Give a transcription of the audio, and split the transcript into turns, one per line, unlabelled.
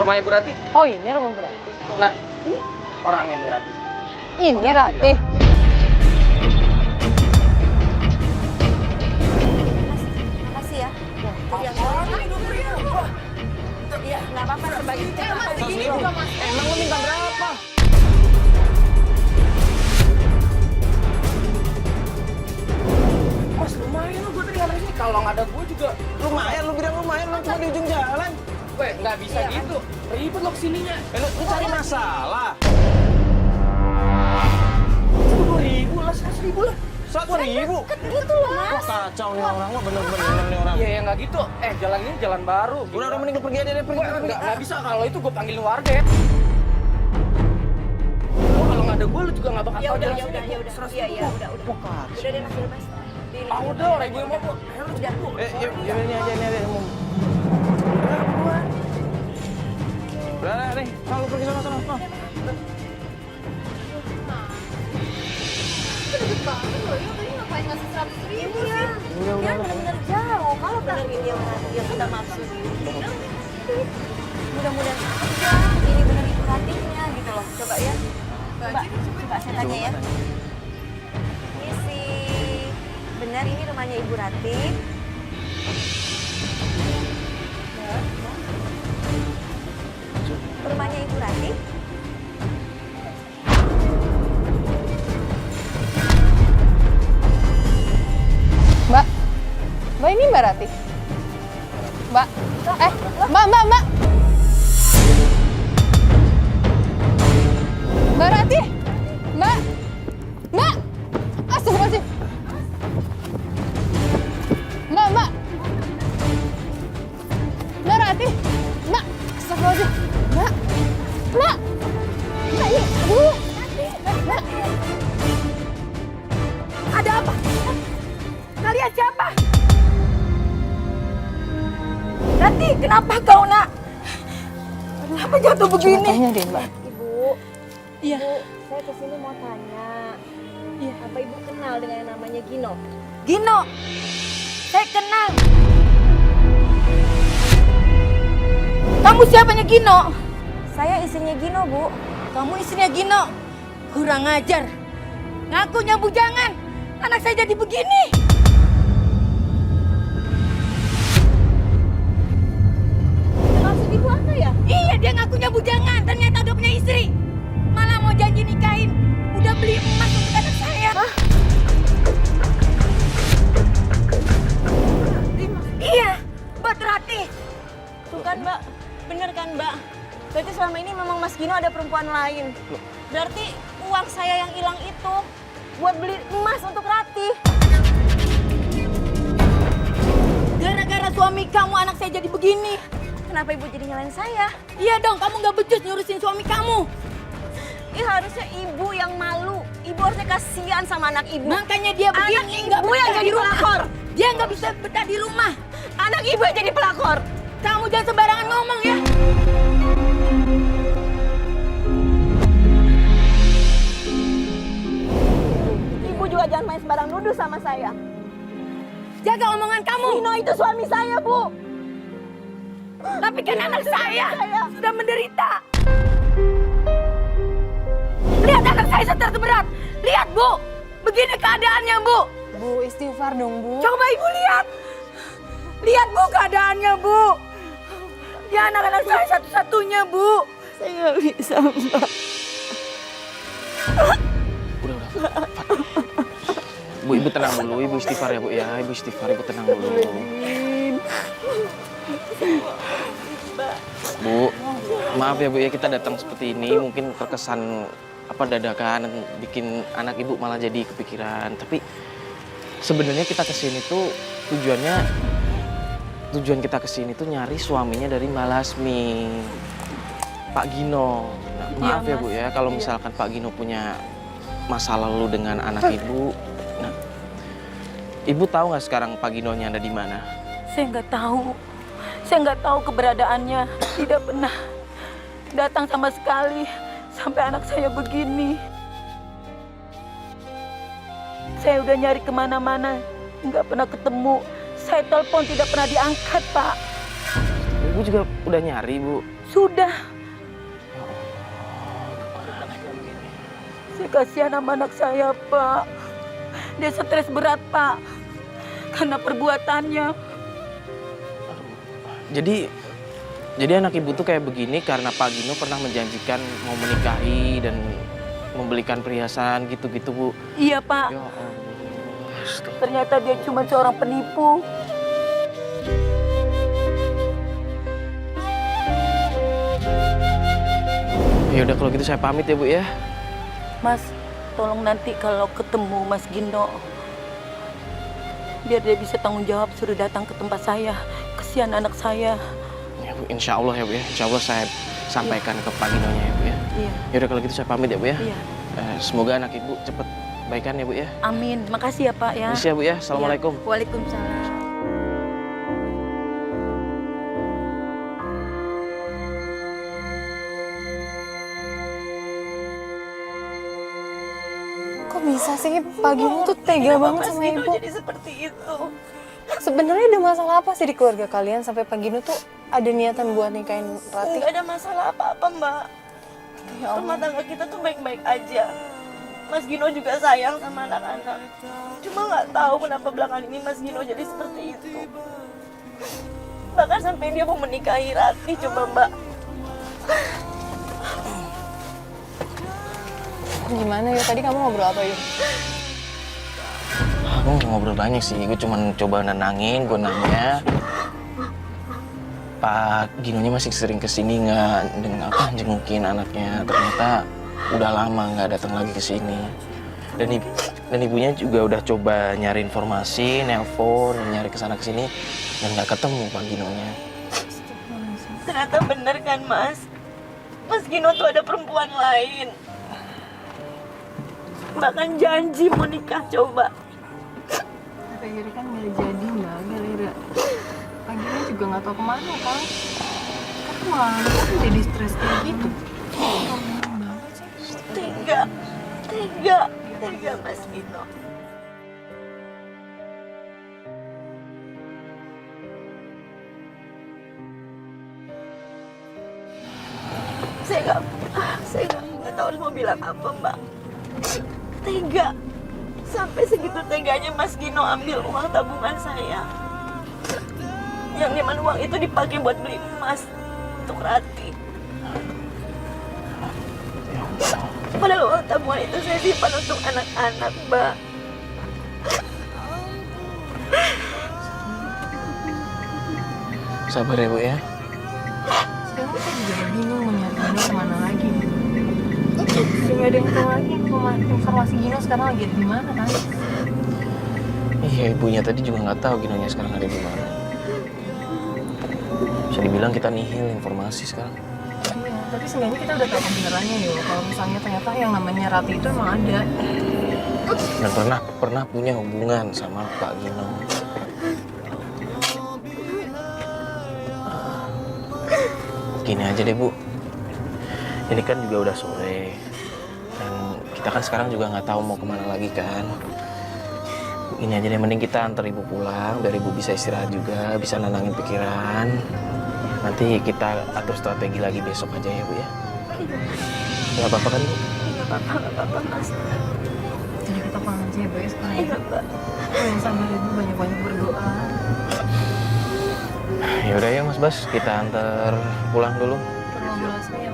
rumahnya Bu Rati.
Oh ini rumah Bu Rati.
Nah, ini orangnya Bu Rati.
Ini Rati.
Makasih ya. Iya, nggak apa-apa terbagi.
Emang lo minta berapa? Mas lumayan lo, gue tadi ngomong sini. Kalau nggak ada gue juga lumayan. Lu bilang lumayan, lo cuma di ujung jalan. Weh, nggak bisa gitu. Ribet lo kesininya. Lu cari masalah. 10.000 lah, 100.000 lah. 100.000?
Gitu loh, Mas.
Kacau nih orang, lo bener-bener nih orang. Iya, ya nggak gitu. Jalan ini jalan baru. Udah mending lu pergi aja deh, pergi. Nggak bisa, kalau itu gue panggilin warga ya. Lo kalau nggak ada gue, lu juga nggak bakal tahu jalan sini.
Iya, udah. Udah deh, Mas.
Udah, orang ibu yang mau, Bu.
Udah.
Ini aja. Udah, nih. Kalau pergi sana.
Deket banget loh, ya tadi ngapain ngasih 100.000 sih? Dia bener-bener jauh, kalau bener dia yang kita maksud. Mudah-mudahan aja ini bener ibu hatinya gitu loh. Coba ya. Coba saya tanya ya. Ini sih benar ini rumahnya Ibu Rati. Rumahnya Ibu Rati?
Mbak ini Mbak Rati. Mbak. Mbak. Mbak Rati. Mbak. Astagfirullahaladzim. Mbak. Mbak Rati. Mbak. Astagfirullahaladzim. Mbak. Mbak ini. Mbak.
Ada apa? Kalian siapa? Rati, kenapa kau nak? Kenapa jatuh begini?
Coba tanya deh Mbak.
Ibu,
Iya.
Ibu, saya kesini mau tanya.
Iya.
Apa Ibu kenal dengan yang namanya Gino? Gino, saya kenal. Kamu siapanya Gino? Saya istrinya Gino, Bu. Kamu istrinya Gino? Kurang ajar. Ngakunya bujangan. Anak saya jadi begini. Maksud Ibu apa ya? Iya, dia ngakunya bujangan. Ternyata udah punya istri. Malah mau janji nikahin. Udah beli emas untuk anak saya. Iya, buat Rati. Tuh kan, Mbak. Bener kan, Mbak? Berarti selama ini memang Mas Gino ada perempuan lain. Berarti uang saya yang hilang itu buat beli emas untuk Rati. Gara-gara suami kamu anak saya jadi begini. Kenapa Ibu jadi nyalain saya? Iya dong, kamu gak becus nyurusin suami kamu. Harusnya Ibu yang malu. Ibu harusnya kasihan sama anak Ibu. Makanya dia begini. Anak Ibu yang jadi pelakor. Dia nggak bisa betah di rumah. Anak Ibu yang jadi pelakor. Kamu jangan sembarangan ngomong ya. Ibu juga jangan main sembarang nuduh sama saya. Jaga omongan kamu. Nino itu suami saya, Bu. Tapi kan anak saya sudah menderita. Lihat anak saya terberat. Lihat, Bu. Begini keadaannya, Bu.
Bu, istighfar dong, Bu.
Coba Ibu lihat. Lihat, Bu, keadaannya, Bu. Dia anak-anak saya satu-satunya, Bu. Saya nggak bisa, Mbak.
Udah. Bu, Ibu tenang dulu. Ibu istighfar ya, Bu ya. Ibu istighfar, Ibu tenang dulu. Bu, maaf ya Bu ya, kita datang seperti ini mungkin terkesan dadakan, bikin anak Ibu malah jadi kepikiran. Tapi sebenarnya kita kesini tuh tujuan kita kesini tuh nyari suaminya dari Mbak Lasmi, Pak Gino. Nah, maaf ya Bu ya, kalau misalkan Pak Gino punya masa lalu dengan anak Ibu. Nah, Ibu tahu nggak sekarang Pak Ginonya ada di mana?
Saya nggak tahu. Saya nggak tahu keberadaannya. Tidak pernah datang sama sekali sampai anak saya begini. Saya udah nyari kemana-mana, nggak pernah ketemu. Saya telepon tidak pernah diangkat, Pak.
Ibu juga udah nyari, Bu.
Sudah. Saya kasihan sama anak saya, Pak. Dia stres berat, Pak. Karena perbuatannya.
Jadi anak ibu tuh kayak begini karena Pak Gino pernah menjanjikan mau menikahi dan membelikan perhiasan gitu-gitu, Bu.
Iya, Pak.
Ya Allah.
Ternyata dia cuma seorang penipu.
Ya udah kalau gitu saya pamit ya, Bu ya.
Mas, tolong nanti kalau ketemu Mas Gino, biar dia bisa tanggung jawab suruh datang ke tempat saya. Kesian anak saya.
Ya, Bu, insya Allah ya, Bu ya. Insya Allah saya sampaikan ke Pak Ginonya ya, Bu ya.
Iya.
Ya udah kalau gitu saya pamit ya, Bu ya.
Iya.
Semoga anak ibu cepet baikan ya, Bu ya.
Amin. Makasih ya, Pak ya.
Bisa ya, Bu ya. Assalamualaikum.
Iya. Waalaikumsalam.
Kok bisa sih Pak Gino tuh tega banget sama ibu?
Jadi seperti itu.
Sebenarnya ada masalah apa sih di keluarga kalian sampai Pak Gino tuh ada niatan buat nikahin Ratih?
Nggak ada masalah apa-apa, Mbak.
Ya Allah.
Rumah tangga kita tuh baik-baik aja. Mas Gino juga sayang sama anak-anak. Cuma nggak tahu kenapa belakangan ini Mas Gino jadi seperti itu. Bahkan sampai dia mau menikahi Ratih, coba Mbak.
Gimana ya? Tadi kamu ngobrol apa yuk?
Aku nggak ngobrol banyak sih. Gue cuma coba nenangin, gue nanya. Pak Ginonya masih sering kesini nggak dengan apa jengukin anaknya. Ternyata udah lama nggak datang lagi ke sini. Dan ibunya juga udah coba nyari informasi, nelpon, nyari kesana kesini dan nggak ketemu Pak Ginonya.
Ternyata bener kan, Mas? Mas Gino tuh ada perempuan lain. Bahkan janji mau nikah, coba.
Tapi akhirnya kan nggak jadi mbak, gara-gara Pak Gino juga nggak tahu kemana kan? Kan malah kan jadi stres kayak gitu.
Tega Mas Gino. Saya nggak tahu mau bilang apa, Mbak. Tega. Sampai segitu teganya Mas Gino ambil uang tabungan saya. Yang dimana uang itu dipakai buat beli emas untuk Ratih. Padahal uang tabungan itu saya simpan untuk anak-anak, Mbak.
Sabar ya, Bu ya.
Sekarang saya juga bingung mau nyari Gino kemana lagi. Nggak ada yang tahu lagi informasi Gino sekarang lagi ada di mana kan?
Iya, ibunya tadi juga nggak tahu Ginonya sekarang ada di mana. Bisa dibilang kita nihil informasi sekarang.
Iya, tapi seenggaknya kita udah tahu kebenarannya yo. Kalau misalnya ternyata yang namanya Ratih itu emang ada.
Dan pernah punya hubungan sama Pak Gino. Gini aja deh, Bu. Ini kan juga udah sore. Dan kita kan sekarang juga nggak tahu mau kemana lagi kan. Ini aja deh, mending kita antar ibu pulang, biar ibu bisa istirahat juga, bisa nenangin pikiran. Nanti kita atur strategi lagi besok aja ya, Bu ya. Nggak apa-apa kan, Bu?
Nggak apa-apa, Mas.
Jadi kita pulang aja ya, Bu ya sekarang.
Iya, Mbak.
Yang sabar ibu banyak-banyak berdoa.
Ya udah ya, Mas Bas, kita antar pulang dulu.
Terima kasih ya.